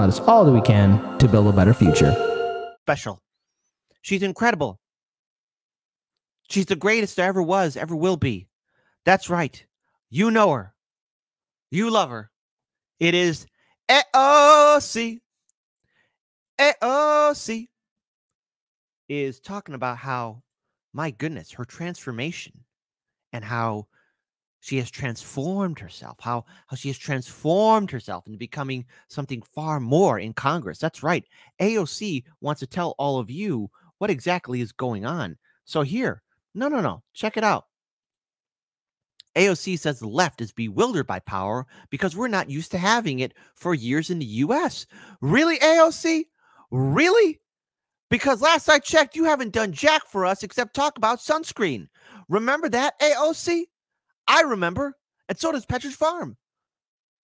and let us all do we can to build a better future. Special. She's incredible. She's the greatest there ever was, ever will be. That's right. You know her. You love her. It is AOC. AOC is talking about how, my goodness, her transformation and how she has transformed herself, how she has transformed herself into becoming something far more in Congress. That's right. AOC wants to tell all of you what exactly is going on. So here, no. Check it out. AOC says the left is bewildered by power because we're not used to having it for years in the U.S. Really, AOC? Really? Because last I checked, you haven't done jack for us except talk about sunscreen. Remember that, AOC? I remember, and so does Petra's Farm.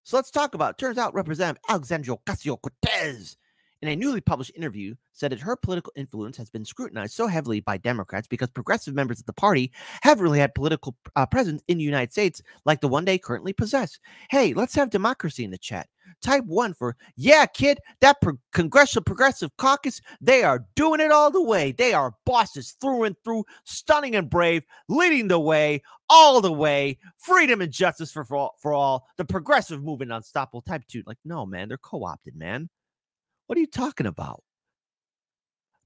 So let's talk about it. Turns out Representative Alexandria Ocasio-Cortez, in a newly published interview, said that her political influence has been scrutinized so heavily by Democrats because progressive members of the party haven't really had political presence in the United States like the one they currently possess. Hey, let's have democracy in the chat. Type 1 for, yeah, kid, that Congressional Progressive Caucus, they are doing it all the way. They are bosses through and through, stunning and brave, leading the way, all the way, freedom and justice for all, the progressive movement unstoppable. Type 2, like, no, man, they're co-opted, man. What are you talking about?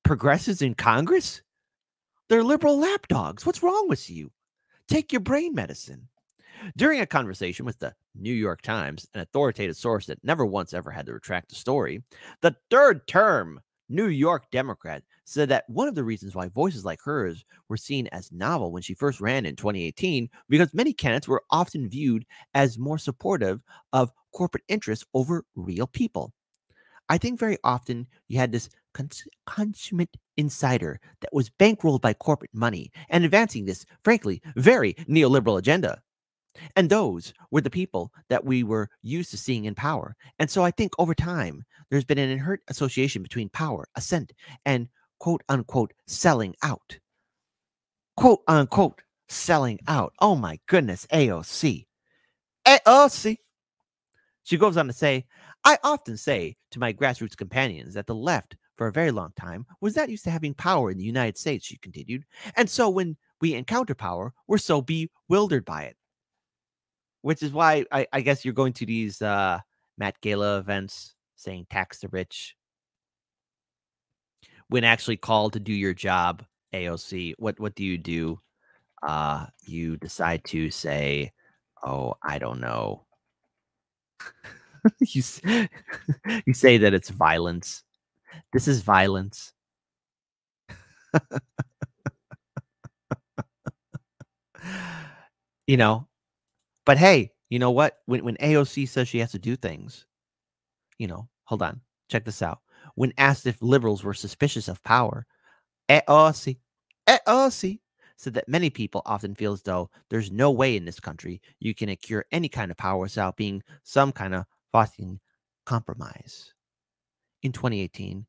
Progressives in Congress? They're liberal lapdogs. What's wrong with you? Take your brain medicine. During a conversation with the New York Times, an authoritative source that never once ever had to retract the story, the third-term New York Democrat said that one of the reasons why voices like hers were seen as novel when she first ran in 2018 because many candidates were often viewed as more supportive of corporate interests over real people. I think very often you had this consummate insider that was bankrolled by corporate money and advancing this, frankly, very neoliberal agenda. And those were the people that we were used to seeing in power. And so I think over time, there's been an inherent association between power, assent, and quote unquote selling out. Quote unquote selling out. Oh my goodness, AOC. AOC. She goes on to say, I often say to my grassroots companions that the left, for a very long time, was not used to having power in the United States, she continued. And so when we encounter power, we're so bewildered by it. Which is why I guess you're going to these Matt Gala events saying tax the rich. When actually called to do your job, AOC, what do? You decide to say, oh, I don't know. you say that it's violence. This is violence. You know, but hey, you know what? When AOC says she has to do things, hold on, check this out. When asked if liberals were suspicious of power, AOC said that many people often feel as though there's no way in this country you can acquire any kind of power without being some kind of fostering compromise. In 2018,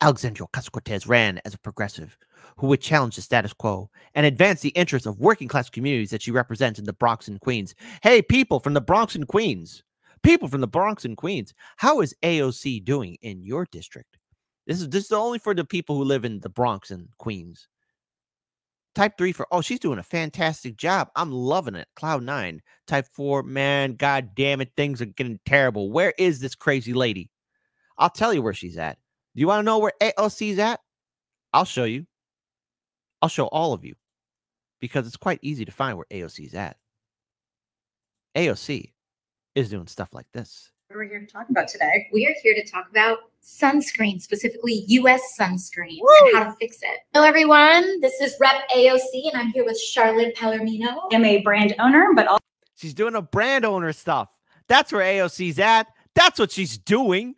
Alexandria Ocasio-Cortez ran as a progressive who would challenge the status quo and advance the interests of working class communities that she represents in the Bronx and Queens. Hey, people from the Bronx and Queens. People from the Bronx and Queens. How is AOC doing in your district? This is only for the people who live in the Bronx and Queens. Type 3 for, oh, she's doing a fantastic job. I'm loving it. Cloud 9. Type 4, man, god damn it, things are getting terrible. Where is this crazy lady? I'll tell you where she's at. Do you want to know where AOC's at? I'll show you. I'll show all of you. Because it's quite easy to find where AOC's at. AOC is doing stuff like this. What are we here to talk about today? We are here to talk about sunscreen, specifically U.S. sunscreen, Woo! and how to fix it. Hello, everyone. This is Rep AOC, and I'm here with Charlotte Palomino. I'm a brand owner, but also she's doing a brand owner stuff. That's where AOC's at. That's what she's doing.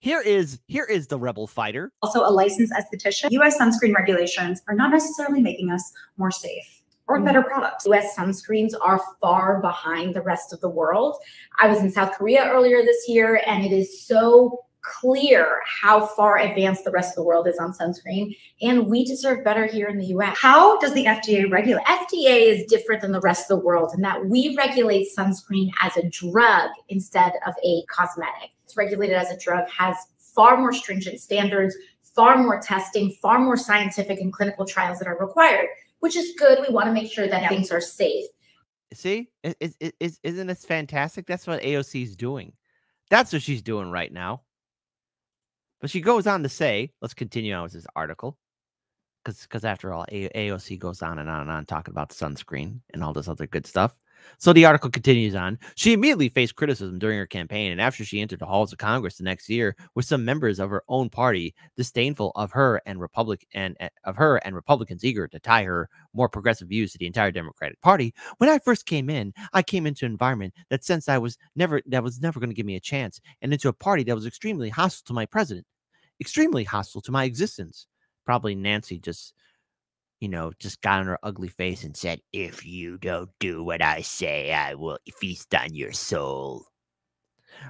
Here is the rebel fighter. Also a licensed esthetician. U.S. sunscreen regulations are not necessarily making us more safe or better products. U.S. sunscreens are far behind the rest of the world. I was in South Korea earlier this year, and it is so clear how far advanced the rest of the world is on sunscreen, and we deserve better here in the US. How does the FDA regulate? FDA is different than the rest of the world in that we regulate sunscreen as a drug instead of a cosmetic. It's regulated as a drug, has far more stringent standards, far more testing, far more scientific and clinical trials that are required, which is good. We want to make sure that things are safe. See, isn't this fantastic? That's what AOC is doing. That's what she's doing right now. But she goes on to say, let's continue on with this article. Because after all, AOC goes on and on and on talking about the sunscreen and all this other good stuff. So the article continues on. She immediately faced criticism during her campaign, and after she entered the halls of Congress the next year, with some members of her own party disdainful of her and Republicans eager to tie her more progressive views to the entire Democratic Party. When I first came in, I came into an environment that sensed I was never going to give me a chance, and into a party that was extremely hostile to my president, extremely hostile to my existence. Probably Nancy just got on her ugly face and said, "If you don't do what I say, I will feast on your soul."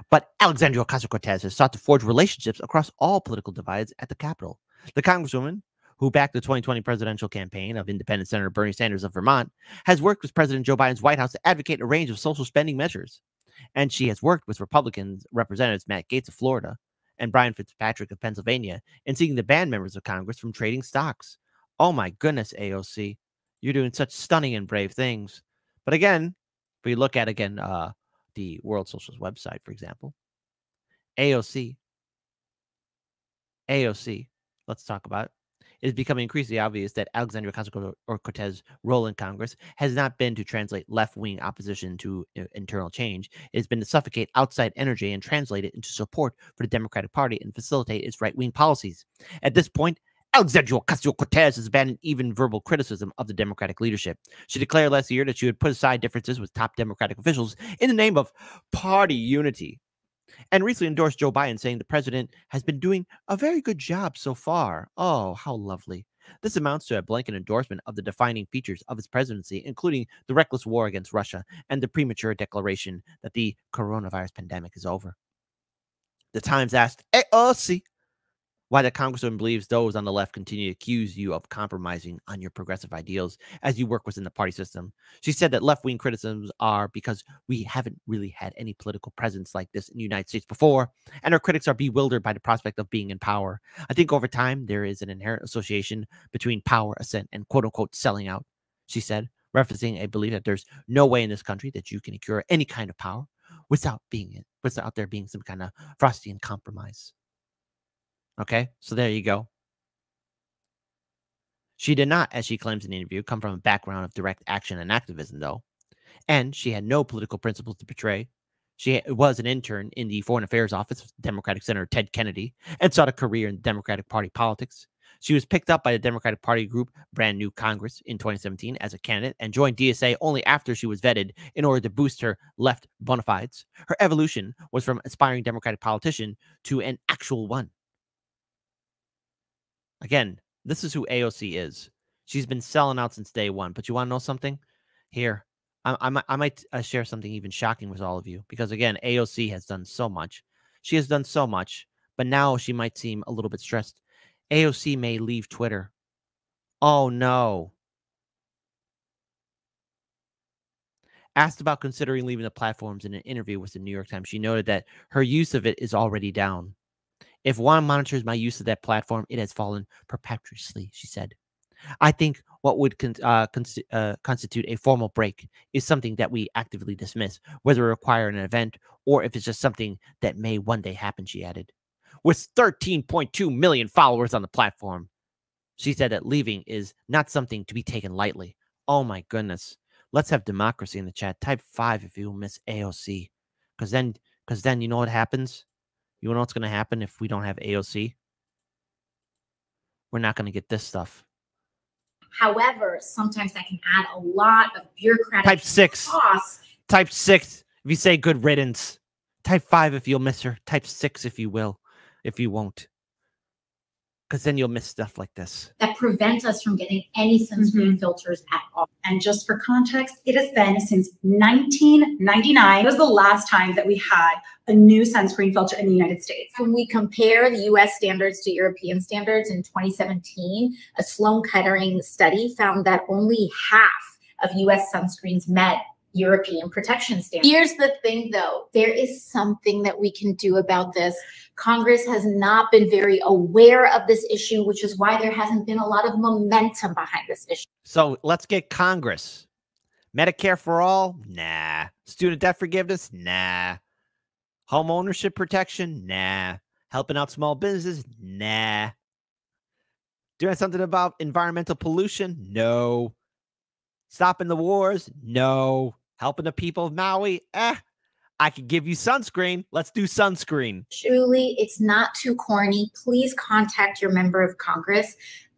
But Alexandria Ocasio-Cortez has sought to forge relationships across all political divides at the Capitol. The Congresswoman, who backed the 2020 presidential campaign of independent Senator Bernie Sanders of Vermont, has worked with President Joe Biden's White House to advocate a range of social spending measures. And she has worked with Republican Representatives Matt Gaetz of Florida and Brian Fitzpatrick of Pennsylvania in seeking to ban members of Congress from trading stocks. Oh my goodness, AOC, you're doing such stunning and brave things. But again, if we look at the World Socialist website, for example, AOC, let's talk about it. It is becoming increasingly obvious that Alexandria Ocasio-Cortez's role in Congress has not been to translate left-wing opposition to internal change. It has been to suffocate outside energy and translate it into support for the Democratic Party and facilitate its right-wing policies. At this point, Alexandria Ocasio-Cortez has abandoned even verbal criticism of the Democratic leadership. She declared last year that she would put aside differences with top Democratic officials in the name of party unity, and recently endorsed Joe Biden, saying the president has been doing a very good job so far. Oh, how lovely. This amounts to a blanket endorsement of the defining features of his presidency, including the reckless war against Russia and the premature declaration that the coronavirus pandemic is over. The Times asked AOC why the congresswoman believes those on the left continue to accuse you of compromising on your progressive ideals as you work within the party system. She said that left-wing criticisms are because we haven't really had any political presence like this in the United States before, and her critics are bewildered by the prospect of being in power. I think over time, there is an inherent association between power, ascent, and quote-unquote selling out, she said, referencing a belief that there's no way in this country that you can acquire any kind of power without there being some kind of Faustian compromise. Okay, so there you go. She did not, as she claims in the interview, come from a background of direct action and activism, though. And she had no political principles to portray. She was an intern in the Foreign Affairs Office of Democratic Senator Ted Kennedy and sought a career in Democratic Party politics. She was picked up by the Democratic Party group Brand New Congress in 2017 as a candidate and joined DSA only after she was vetted in order to boost her left bona fides. Her evolution was from aspiring Democratic politician to an actual one. Again, this is who AOC is. She's been selling out since day one. But you want to know something? Here, I might share something even shocking with all of you. Because again, AOC has done so much. She has done so much. But now she might seem a little bit stressed. AOC may leave Twitter. Oh, no. Asked about considering leaving the platforms in an interview with the New York Times, she noted that her use of it is already down. If one monitors my use of that platform, it has fallen perpetuously, she said. I think what would constitute a formal break is something that we actively dismiss, whether it require an event or if it's just something that may one day happen, she added. With 13.2 million followers on the platform, she said that leaving is not something to be taken lightly. Oh my goodness. Let's have democracy in the chat. Type 5 if you miss AOC. Because then you know what happens? You know what's going to happen if we don't have AOC? We're not going to get this stuff. However, sometimes that can add a lot of bureaucratic Type 6. costs. Type 6 if you say good riddance. Type 5 if you'll miss her. Type 6 if you will. If you won't. because then you'll miss stuff like this. That prevent us from getting any sunscreen filters at all. And just for context, it has been since 1999. It was the last time that we had a new sunscreen filter in the United States. When we compare the US standards to European standards in 2017, a Sloan Kettering study found that only half of US sunscreens met European protection standards. Here's the thing though, there is something that we can do about this. Congress has not been very aware of this issue, which is why there hasn't been a lot of momentum behind this issue. So let's get Congress. Medicare for all? Nah. Student debt forgiveness? Nah. Home ownership protection? Nah. Helping out small businesses? Nah. Doing something about environmental pollution? No. Stopping the wars? No. Helping the people of Maui? I could give you sunscreen. Let's do sunscreen. Truly, it's not too corny. Please contact your member of Congress,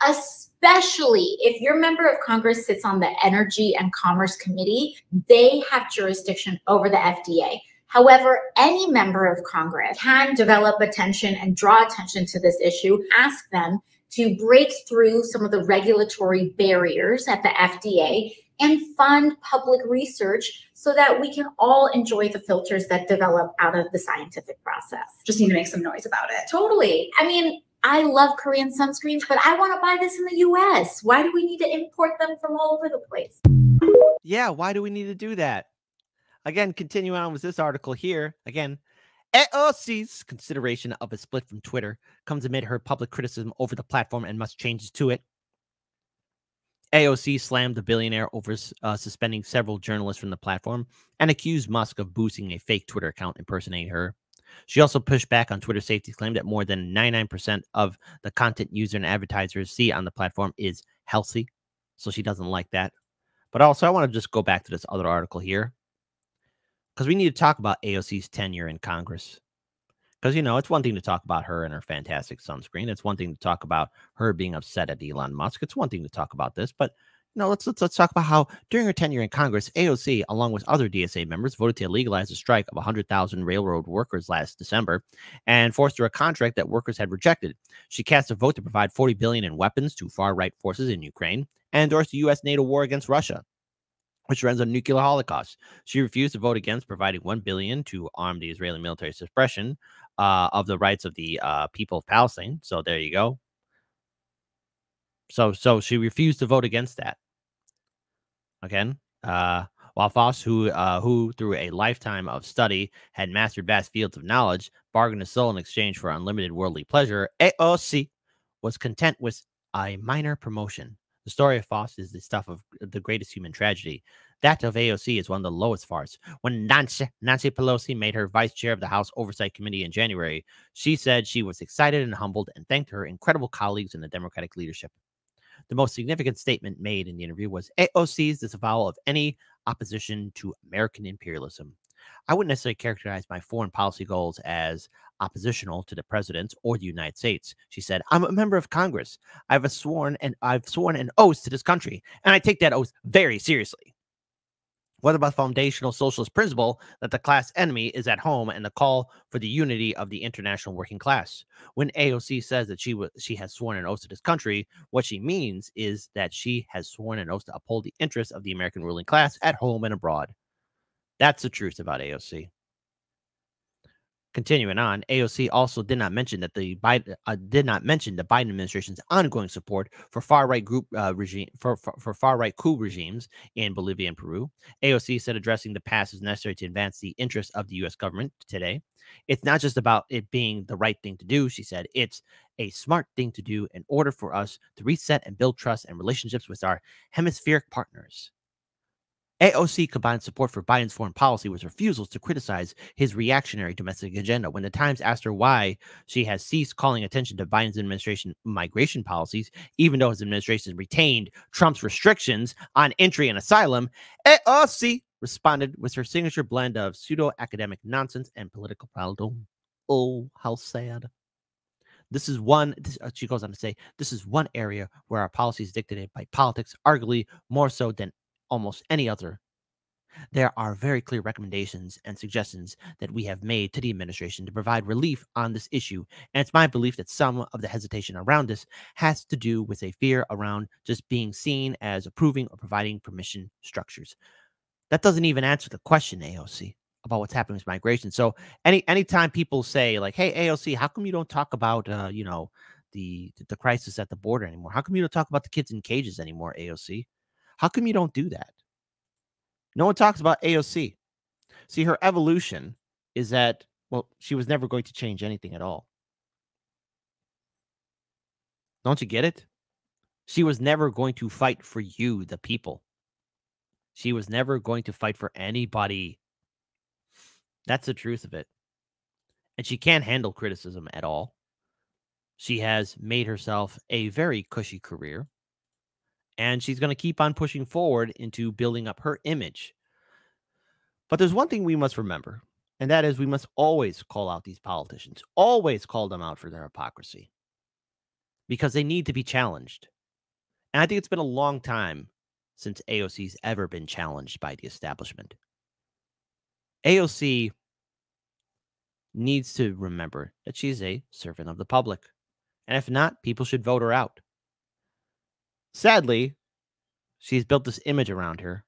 especially if your member of Congress sits on the Energy and Commerce Committee. They have jurisdiction over the FDA. However, any member of Congress can develop attention and draw attention to this issue. Ask them to break through some of the regulatory barriers at the FDA and fund public research so that we can all enjoy the filters that develop out of the scientific process. Just need to make some noise about it. Totally. I mean, I love Korean sunscreens, but I want to buy this in the US. Why do we need to import them from all over the place? Yeah, why do we need to do that? Again, continuing on with this article here, again, AOC's consideration of a split from Twitter comes amid her public criticism over the platform and must changes to it. AOC slammed the billionaire over suspending several journalists from the platform and accused Musk of boosting a fake Twitter account impersonating her. She also pushed back on Twitter's safety claim that more than 99% of the content users and advertisers see on the platform is healthy, so she doesn't like that. But also, I want to just go back to this other article here, because we need to talk about AOC's tenure in Congress. Because, you know, it's one thing to talk about her and her fantastic sunscreen. It's one thing to talk about her being upset at Elon Musk. It's one thing to talk about this. But, you know, let's talk about how during her tenure in Congress, AOC, along with other DSA members, voted to legalize a strike of 100,000 railroad workers last December and forced through a contract that workers had rejected. She cast a vote to provide $40 billion in weapons to far-right forces in Ukraine and endorsed the U.S.-NATO war against Russia, which runs a nuclear holocaust. She refused to vote against providing $1 billion to arm the Israeli military suppression of the rights of the people of Palestine. So there you go. So she refused to vote against that. Again, while Foss, who through a lifetime of study had mastered vast fields of knowledge, bargained a soul in exchange for unlimited worldly pleasure, AOC was content with a minor promotion. The story of Foss is the stuff of the greatest human tragedy. That of AOC is one of the lowest farce. When Nancy Pelosi made her vice chair of the House Oversight Committee in January, she said she was excited and humbled and thanked her incredible colleagues in the Democratic leadership. The most significant statement made in the interview was AOC's disavowal of any opposition to American imperialism. I wouldn't necessarily characterize my foreign policy goals as oppositional to the president or the United States. She said, I'm a member of Congress. I've sworn an oath to this country, and I take that oath very seriously. What about the foundational socialist principle that the class enemy is at home and the call for the unity of the international working class? When AOC says that she has sworn an oath to this country, what she means is that she has sworn an oath to uphold the interests of the American ruling class at home and abroad. That's the truth about AOC. Continuing on, AOC also did not mention that the Biden administration's ongoing support for far-right far-right coup regimes in Bolivia and Peru. AOC said addressing the past is necessary to advance the interests of the U.S. government today. It's not just about it being the right thing to do, she said. It's a smart thing to do in order for us to reset and build trust and relationships with our hemispheric partners. AOC combined support for Biden's foreign policy with refusals to criticize his reactionary domestic agenda. When the Times asked her why she has ceased calling attention to Biden's administration migration policies, even though his administration retained Trump's restrictions on entry and asylum, AOC responded with her signature blend of pseudo-academic nonsense and political pardon. Oh, how sad. She goes on to say, this is one area where our policy is dictated by politics, arguably more so than almost any other. There are very clear recommendations and suggestions that we have made to the administration to provide relief on this issue. And it's my belief that some of the hesitation around this has to do with a fear around just being seen as approving or providing permission structures. That doesn't even answer the question, AOC, about what's happening with migration. So anytime people say like, hey, AOC, how come you don't talk about, the crisis at the border anymore? How come you don't talk about the kids in cages anymore, AOC? How come you don't do that? No one talks about AOC. See, her evolution is that, well, she was never going to change anything at all. Don't you get it? She was never going to fight for you, the people. She was never going to fight for anybody. That's the truth of it. And she can't handle criticism at all. She has made herself a very cushy career. And she's going to keep on pushing forward into building up her image. But there's one thing we must remember, and that is we must always call out these politicians, always call them out for their hypocrisy, because they need to be challenged. And I think it's been a long time since AOC's ever been challenged by the establishment. AOC needs to remember that she's a servant of the public. And if not, people should vote her out. Sadly, she's built this image around her.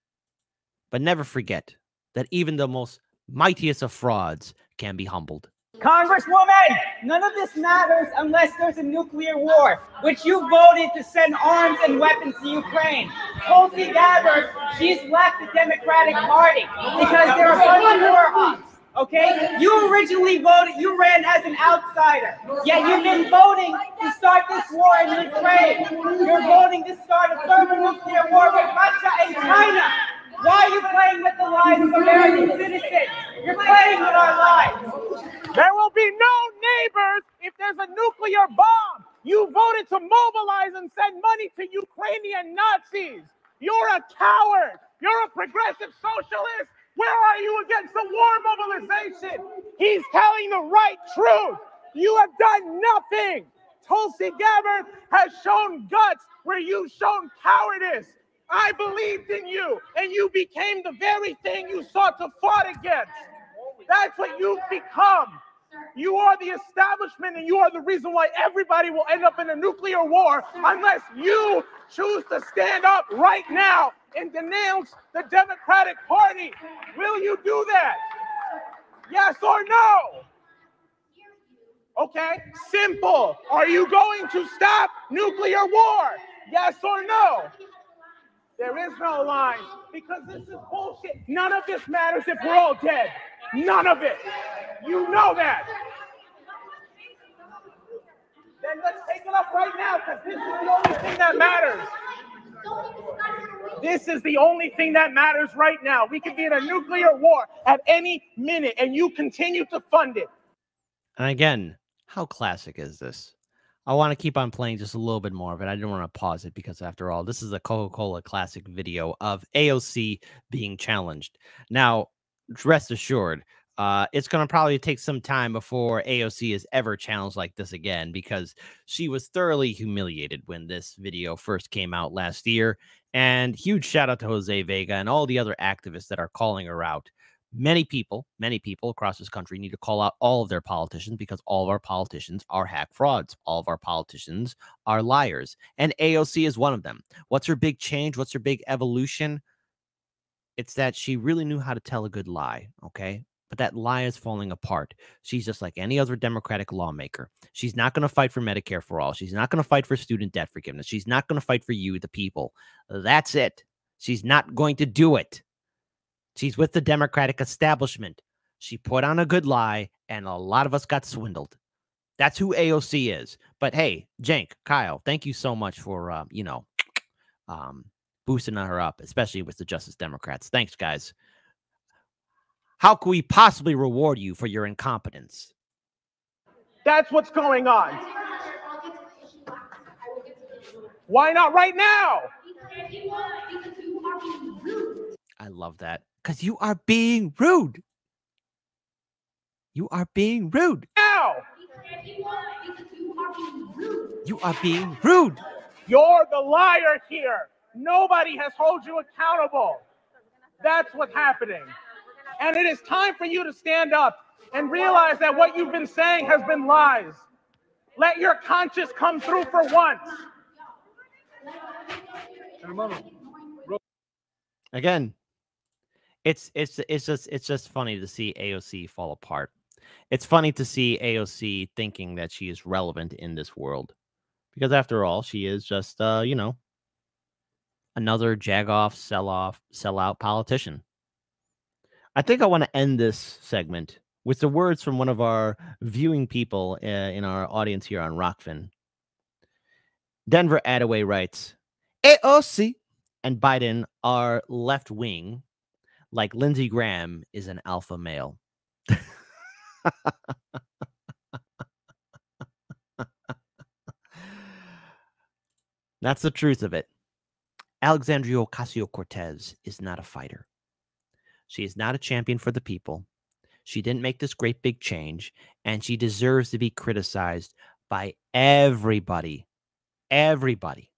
But never forget that even the most mightiest of frauds can be humbled. Congresswoman, none of this matters unless there's a nuclear war, which you voted to send arms and weapons to Ukraine. Tulsi Gabbard, she's left the Democratic Party because they're a bunch of war hawks. Okay, you originally voted, you ran as an outsider, yet you've been voting to start this war in Ukraine. You're voting to start a thermonuclear war with Russia and China. Why are you playing with the lives of American citizens? You're playing with our lives. There will be no neighbors if there's a nuclear bomb. You voted to mobilize and send money to Ukrainian Nazis. You're a coward. You're a progressive socialist. Where are you against the war mobilization? He's telling the right truth. You have done nothing. Tulsi Gabbard has shown guts where you've shown cowardice. I believed in you, and you became the very thing you sought to fight against. That's what you've become. You are the establishment, and you are the reason why everybody will end up in a nuclear war unless you choose to stand up right now and denounce the Democratic Party. Will you do that? Yes or no? Okay, simple. Are you going to stop nuclear war? Yes or no? There is no line, because this is bullshit. None of this matters if we're all dead. None of it. You know that. Then let's take it up right now, because this is the only thing that matters. This is the only thing that matters right now. We could be in a nuclear war at any minute, and you continue to fund it. And again, how classic is this? I want to keep on playing just a little bit more of it. I didn't want to pause it because, after all, this is a Coca-Cola classic video of AOC being challenged. Now, rest assured, it's going to probably take some time before AOC is ever challenged like this again, because she was thoroughly humiliated when this video first came out last year. And huge shout out to Jose Vega and all the other activists that are calling her out. Many people across this country need to call out all of their politicians, because all of our politicians are hack frauds. All of our politicians are liars. And AOC is one of them. What's her big change? What's her big evolution? It's that she really knew how to tell a good lie, okay? But that lie is falling apart. She's just like any other Democratic lawmaker. She's not going to fight for Medicare for all. She's not going to fight for student debt forgiveness. She's not going to fight for you, the people. That's it. She's not going to do it. She's with the Democratic establishment. She put on a good lie, and a lot of us got swindled. That's who AOC is. But hey, Jank, Kyle, thank you so much for, boosting her up, especially with the Justice Democrats. Thanks, guys. How can we possibly reward you for your incompetence? That's what's going on. Why not right now? I love that. Because you are being rude. You are being rude. Now. You are being rude. You're the liar here. Nobody has held you accountable. That's what's happening. And it is time for you to stand up and realize that what you've been saying has been lies. Let your conscience come through for once. Again, it's just funny to see AOC fall apart. It's funny to see AOC thinking that she is relevant in this world, because after all, she is just you know, another jagoff, sellout politician. I think I want to end this segment with the words from one of our viewing people in our audience here on Rockfin. Denver Attaway writes, AOC and Biden are left wing, like Lindsey Graham is an alpha male. That's the truth of it. Alexandria Ocasio-Cortez is not a fighter. She is not a champion for the people. She didn't make this great big change, and she deserves to be criticized by everybody. Everybody.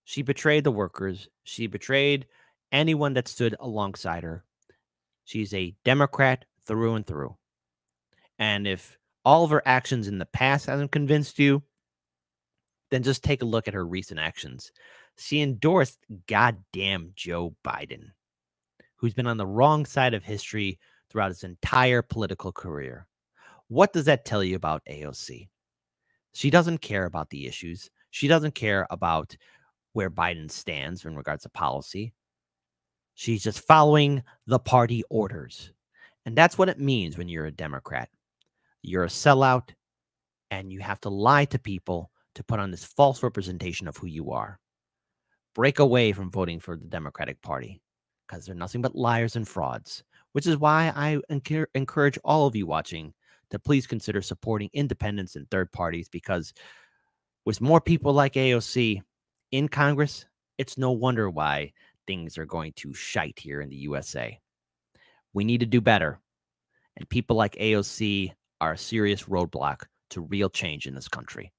She betrayed the workers. She betrayed anyone that stood alongside her. She's a Democrat through and through. And if all of her actions in the past hasn't convinced you, then just take a look at her recent actions. She endorsed goddamn Joe Biden, who's been on the wrong side of history throughout his entire political career. What does that tell you about AOC? She doesn't care about the issues. She doesn't care about where Biden stands in regards to policy. She's just following the party orders. And that's what it means when you're a Democrat. You're a sellout, and you have to lie to people to put on this false representation of who you are. Break away from voting for the Democratic Party, because they're nothing but liars and frauds, which is why I encourage all of you watching to please consider supporting independents and third parties, because with more people like AOC in Congress, it's no wonder why things are going to shite here in the USA. We need to do better, and people like AOC are a serious roadblock to real change in this country.